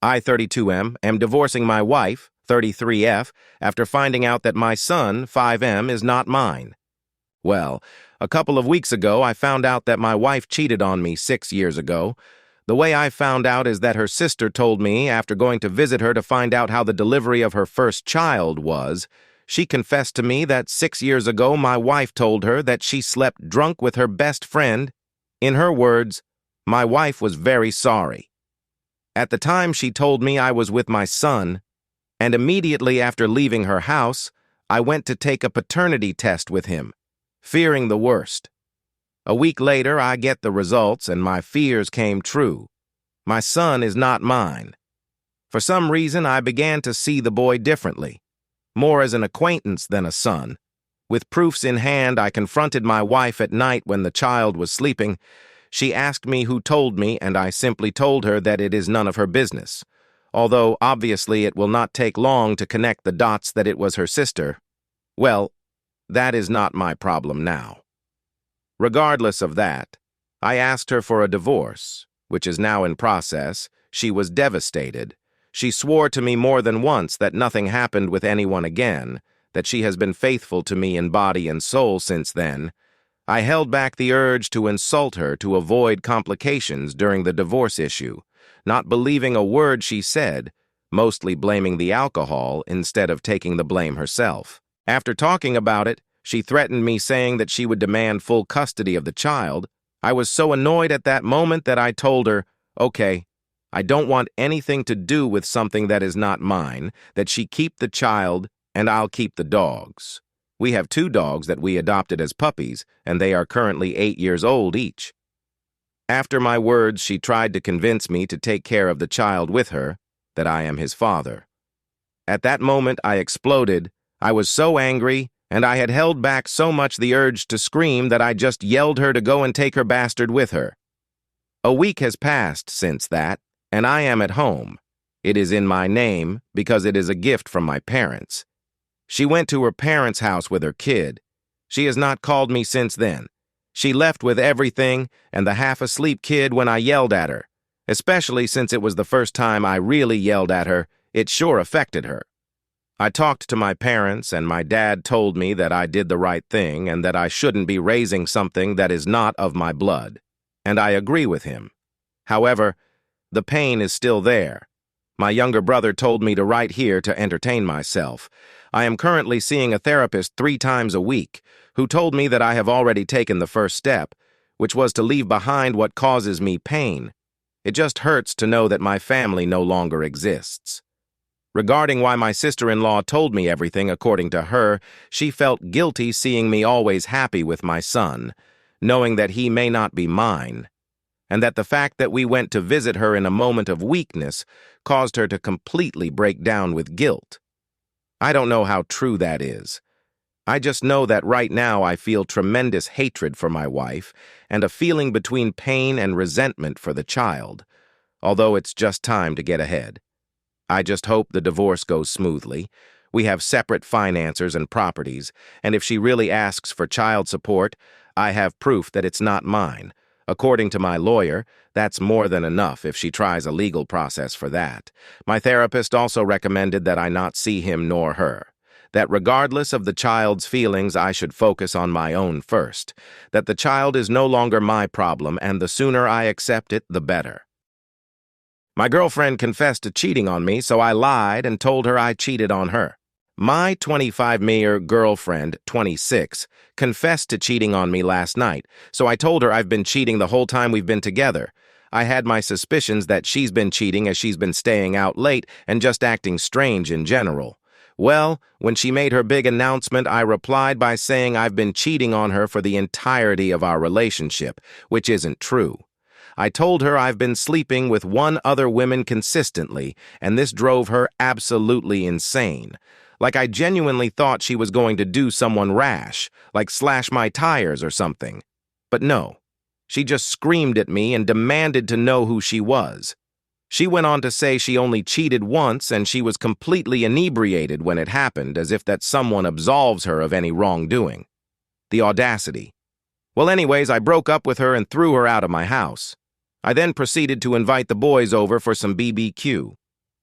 I, 32M, am divorcing my wife, 33F, after finding out that my son, 5M, is not mine. Well, a couple of weeks ago, I found out that my wife cheated on me 6 years ago. The way I found out is that her sister told me after going to visit her to find out how the delivery of her first child was. She confessed to me that 6 years ago my wife told her that she slept drunk with her best friend. In her words, my wife was very sorry. At the time she told me I was with my son, and immediately after leaving her house, I went to take a paternity test with him, fearing the worst. A week later, I get the results, and my fears came true. My son is not mine. For some reason, I began to see the boy differently, more as an acquaintance than a son. With proofs in hand, I confronted my wife at night when the child was sleeping. She asked me who told me, and I simply told her that it is none of her business, although obviously it will not take long to connect the dots that it was her sister. Well, that is not my problem now. Regardless of that, I asked her for a divorce, which is now in process. She was devastated. She swore to me more than once that nothing happened with anyone again, that she has been faithful to me in body and soul since then. I held back the urge to insult her to avoid complications during the divorce issue, not believing a word she said, mostly blaming the alcohol instead of taking the blame herself. After talking about it, she threatened me saying that she would demand full custody of the child. I was so annoyed at that moment that I told her, okay, I don't want anything to do with something that is not mine, that she keep the child and I'll keep the dogs. We have 2 dogs that we adopted as puppies, and they are currently 8 years old each. After my words, she tried to convince me to take care of the child with her, that I am his father. At that moment, I exploded. I was so angry, and I had held back so much the urge to scream that I just yelled her to go and take her bastard with her. A week has passed since that, and I am at home. It is in my name because it is a gift from my parents. She went to her parents' house with her kid. She has not called me since then. She left with everything and the half-asleep kid when I yelled at her. Especially since it was the first time I really yelled at her, it sure affected her. I talked to my parents, and my dad told me that I did the right thing and that I shouldn't be raising something that is not of my blood. And I agree with him. However, the pain is still there. My younger brother told me to write here to entertain myself. I am currently seeing a therapist 3 times a week, who told me that I have already taken the first step, which was to leave behind what causes me pain. It just hurts to know that my family no longer exists. Regarding why my sister-in-law told me everything, according to her, she felt guilty seeing me always happy with my son, knowing that he may not be mine, and that the fact that we went to visit her in a moment of weakness caused her to completely break down with guilt. I don't know how true that is. I just know that right now I feel tremendous hatred for my wife and a feeling between pain and resentment for the child, although it's just time to get ahead. I just hope the divorce goes smoothly. We have separate financiers and properties, and if she really asks for child support, I have proof that it's not mine. According to my lawyer, that's more than enough if she tries a legal process for that. My therapist also recommended that I not see him nor her. That regardless of the child's feelings, I should focus on my own first. That the child is no longer my problem, and the sooner I accept it, the better. My girlfriend confessed to cheating on me, so I lied and told her I cheated on her. My 25-year girlfriend, 26, confessed to cheating on me last night, so I told her I've been cheating the whole time we've been together. I had my suspicions that she's been cheating as she's been staying out late and just acting strange in general. Well, when she made her big announcement, I replied by saying I've been cheating on her for the entirety of our relationship, which isn't true. I told her I've been sleeping with 1 other woman consistently, and this drove her absolutely insane. Like I genuinely thought she was going to do someone rash, like slash my tires or something. But no, she just screamed at me and demanded to know who she was. She went on to say she only cheated once and she was completely inebriated when it happened, as if that someone absolves her of any wrongdoing. The audacity. Well, anyways, I broke up with her and threw her out of my house. I then proceeded to invite the boys over for some BBQ.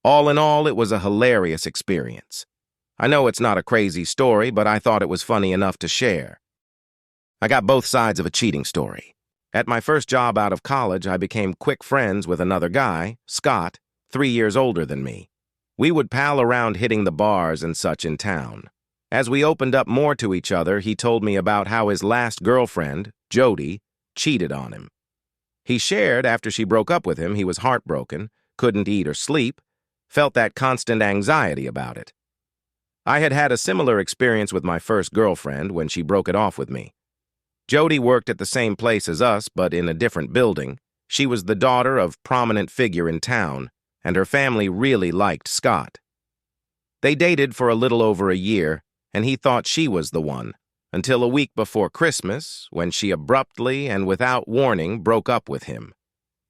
All in all, it was a hilarious experience. I know it's not a crazy story, but I thought it was funny enough to share. I got both sides of a cheating story. At my first job out of college, I became quick friends with another guy, Scott, 3 years older than me. We would pal around hitting the bars and such in town. As we opened up more to each other, he told me about how his last girlfriend, Jody, cheated on him. He shared after she broke up with him, he was heartbroken, couldn't eat or sleep, felt that constant anxiety about it. I had had a similar experience with my first girlfriend when she broke it off with me. Jody worked at the same place as us, but in a different building. She was the daughter of prominent figure in town, and her family really liked Scott. They dated for a little over a year, and he thought she was the one, until a week before Christmas, when she abruptly and without warning broke up with him.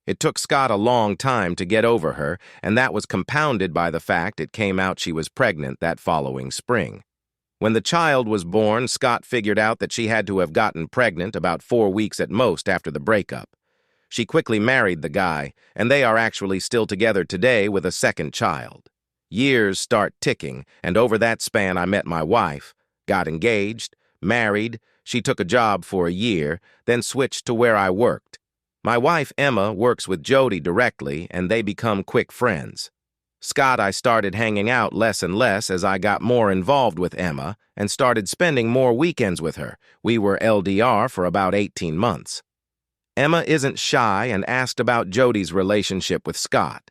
It took Scott a long time to get over her, and that was compounded by the fact it came out she was pregnant that following spring. When the child was born, Scott figured out that she had to have gotten pregnant about 4 weeks at most after the breakup. She quickly married the guy, and they are actually still together today with a second child. Years start ticking, and over that span I met my wife, got engaged, married, she took a job for a year, then switched to where I worked. My wife, Emma, works with Jody directly, and they become quick friends. Scott, I started hanging out less and less as I got more involved with Emma and started spending more weekends with her. We were LDR for about 18 months. Emma isn't shy and asked about Jody's relationship with Scott.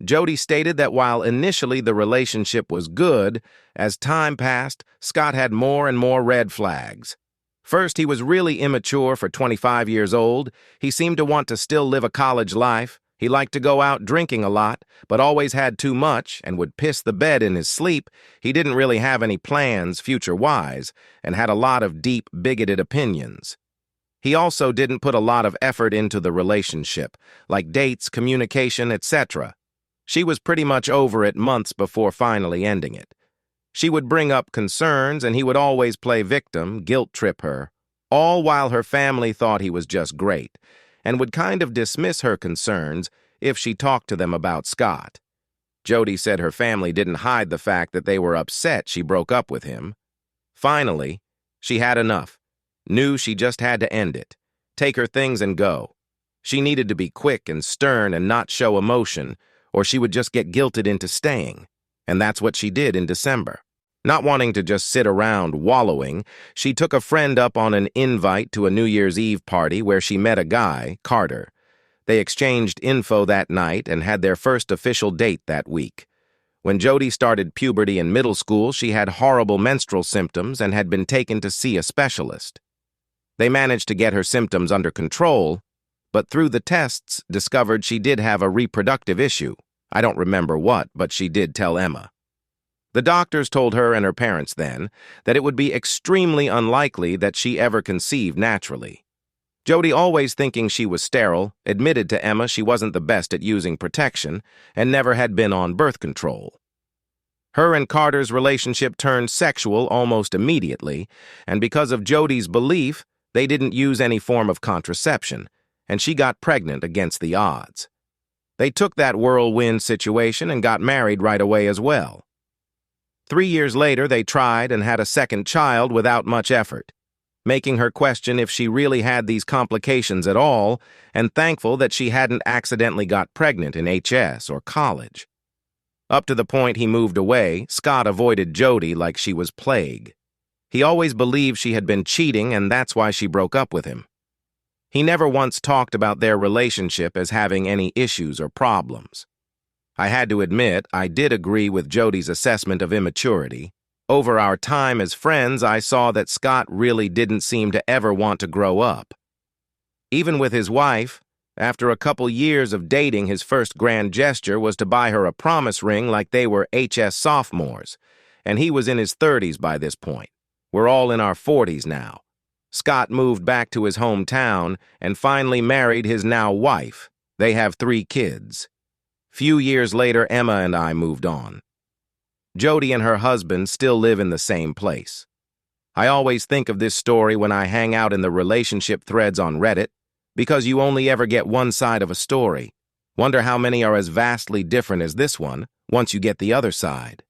Jody stated that while initially the relationship was good, as time passed, Scott had more and more red flags. First, he was really immature for 25 years old. He seemed to want to still live a college life. He liked to go out drinking a lot, but always had too much and would piss the bed in his sleep. He didn't really have any plans future-wise and had a lot of deep, bigoted opinions. He also didn't put a lot of effort into the relationship, like dates, communication, etc. She was pretty much over it months before finally ending it. She would bring up concerns, and he would always play victim, guilt-trip her, all while her family thought he was just great, and would kind of dismiss her concerns if she talked to them about Scott. Jody said her family didn't hide the fact that they were upset she broke up with him. Finally, she had enough, knew she just had to end it, take her things and go. She needed to be quick and stern and not show emotion, or she would just get guilted into staying. And that's what she did in December. Not wanting to just sit around wallowing, she took a friend up on an invite to a New Year's Eve party where she met a guy, Carter. They exchanged info that night and had their first official date that week. When Jody started puberty in middle school, she had horrible menstrual symptoms and had been taken to see a specialist. They managed to get her symptoms under control, but through the tests discovered she did have a reproductive issue. I don't remember what, but she did tell Emma. The doctors told her and her parents then that it would be extremely unlikely that she ever conceived naturally. Jody, always thinking she was sterile, admitted to Emma she wasn't the best at using protection and never had been on birth control. Her and Carter's relationship turned sexual almost immediately, and because of Jody's belief, they didn't use any form of contraception, and she got pregnant against the odds. They took that whirlwind situation and got married right away as well. 3 years later, they tried and had a second child without much effort, making her question if she really had these complications at all, and thankful that she hadn't accidentally got pregnant in HS or college. Up to the point he moved away, Scott avoided Jody like she was plague. He always believed she had been cheating, and that's why she broke up with him. He never once talked about their relationship as having any issues or problems. I had to admit, I did agree with Jody's assessment of immaturity. Over our time as friends, I saw that Scott really didn't seem to ever want to grow up. Even with his wife, after a couple years of dating, his first grand gesture was to buy her a promise ring like they were HS sophomores, and he was in his 30s by this point. We're all in our 40s now. Scott moved back to his hometown and finally married his now wife. They have 3 kids. Few years later, Emma and I moved on. Jody and her husband still live in the same place. I always think of this story when I hang out in the relationship threads on Reddit, because you only ever get one side of a story. Wonder how many are as vastly different as this one once you get the other side.